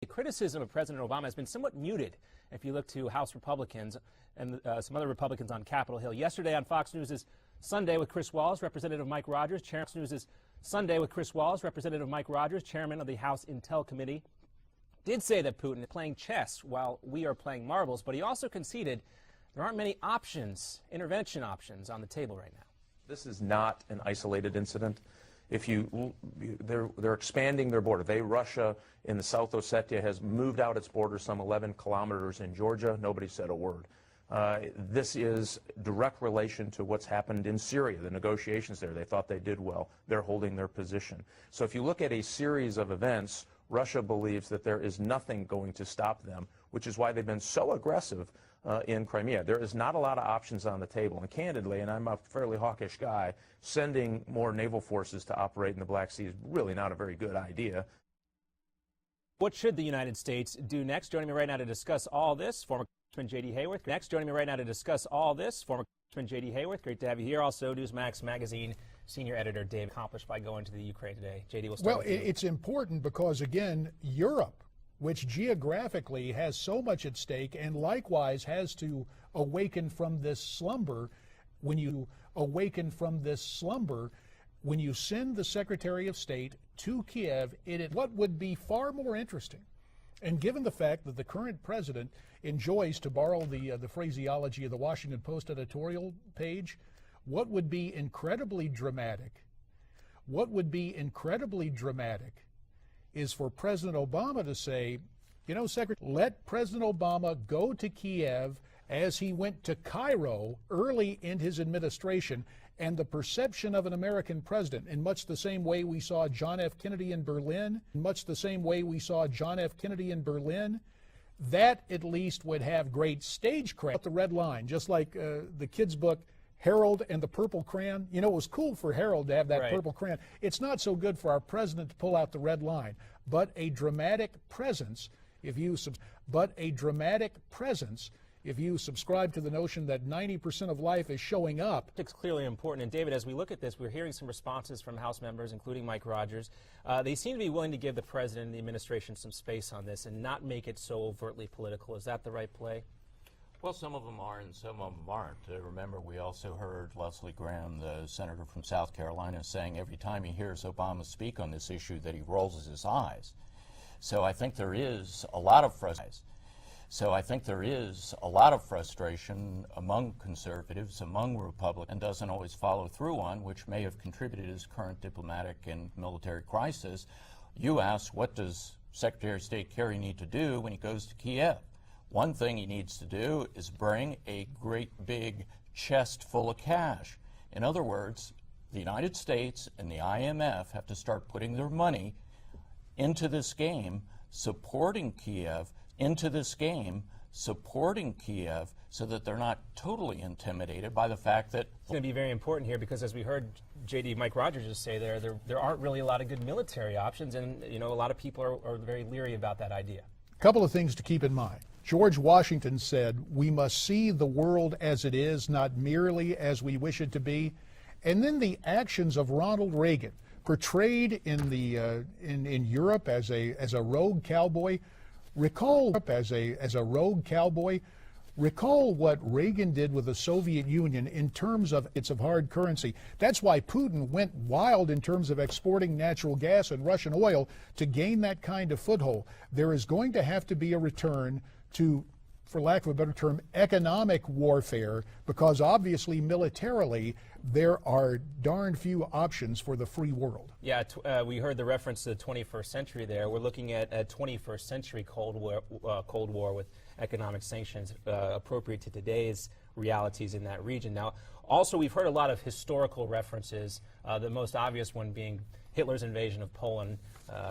The criticism of President Obama has been somewhat muted if you look to House Republicans and some other Republicans on Capitol Hill. Yesterday on Fox News' Sunday with Chris Wallace, Representative Mike Rogers, Chairman of the House Intel Committee, did say that Putin is playing chess while we are playing marbles, but he also conceded there aren't many options, intervention options, on the table right now. This is not an isolated incident. They're expanding their border. Russia in the South Ossetia has moved out its border some 11 kilometers in Georgia. Nobody said a word. This is direct relation to what's happened in Syria, the negotiations there. They thought they did well. They're holding their position. So if you look at a series of events, Russia believes that there is nothing going to stop them, which is why they've been so aggressive in Crimea. There is not a lot of options on the table. And candidly, and I'm a fairly hawkish guy, sending more naval forces to operate in the Black Sea is really not a very good idea. What should the United States do next? Joining me right now to discuss all this, former Congressman J.D. Hayworth. Great to have you here. Also, Newsmax magazine senior editor Dave, accomplished by going to the Ukraine today. J.D., we'll start with you. It's important because, again, Europe, which geographically has so much at stake and likewise has to awaken from this slumber. When you send the Secretary of State to Kiev, what would be far more interesting, and given the fact that the current president enjoys, to borrow the phraseology of the Washington Post editorial page, what would be incredibly dramatic is for President Obama to say, you know, Secretary, let President Obama go to Kiev as he went to Cairo early in his administration, and the perception of an American president, in much the same way we saw John F. Kennedy in Berlin, that at least would have great stagecraft. The red line, just like the kids' book, Harold and the Purple Crayon. You know, it was cool for Harold to have that purple crayon. It's not so good for our president to pull out the red line, but a dramatic presence, if you subscribe to the notion that 90% of life is showing up. It's clearly important. And David, as we look at this, we're hearing some responses from House members, including Mike Rogers. They seem to be willing to give the president and the administration some space on this and not make it so overtly political. Is that the right play? Well, some of them are and some of them aren't. Remember, we also heard Leslie Graham, the senator from South Carolina, saying every time he hears Obama speak on this issue that he rolls his eyes. So I think there is a lot of frustration among conservatives, among Republicans, and doesn't always follow through on, which may have contributed to his current diplomatic and military crisis. You asked, what does Secretary of State Kerry need to do when he goes to Kiev? One thing he needs to do is bring a great big chest full of cash. In other words, the United States and the IMF have to start putting their money into this game, supporting Kiev, so that they're not totally intimidated by the fact that it's going to be very important here, because as we heard J.D. Mike Rogers just say there aren't really a lot of good military options, and you know, a lot of people are very leery about that idea. A couple of things to keep in mind. George Washington said, we must see the world as it is, not merely as we wish it to be. And then the actions of Ronald Reagan, portrayed in Europe as a rogue cowboy. Recall what Reagan did with the Soviet Union in terms of its hard currency. That's why Putin went wild in terms of exporting natural gas and Russian oil to gain that kind of foothold. There is going to have to be a return to, for lack of a better term, economic warfare, because obviously militarily there are darn few options for the free world. Yeah, we heard the reference to the 21st century there. We're looking at a 21st century Cold War with economic sanctions appropriate to today's realities in that region. Now, also we've heard a lot of historical references, the most obvious one being Hitler's invasion of Poland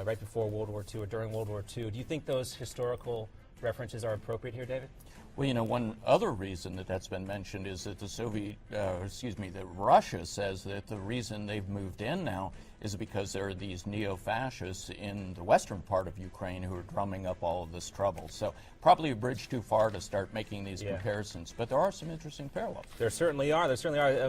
right before World War II or during World War II. Do you think those historical references are appropriate here, David? Well, you know, one other reason that's been mentioned is that that Russia says that the reason they've moved in now is because there are these neo-fascists in the western part of Ukraine who are drumming up all of this trouble. So probably a bridge too far to start making these comparisons, but there are some interesting parallels. There certainly are.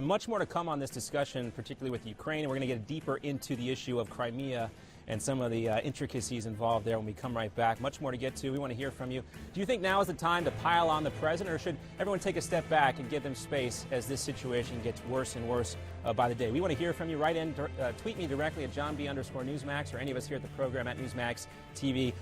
Much more to come on this discussion, particularly with Ukraine. And we're going to get deeper into the issue of Crimea and some of the intricacies involved there when we come right back. Much more to get to. We want to hear from you. Do you think now is the time to pile on the president, or should everyone take a step back and give them space as this situation gets worse and worse by the day? We want to hear from you. Write in, tweet me directly at JohnB_Newsmax, or any of us here at the program at Newsmax TV.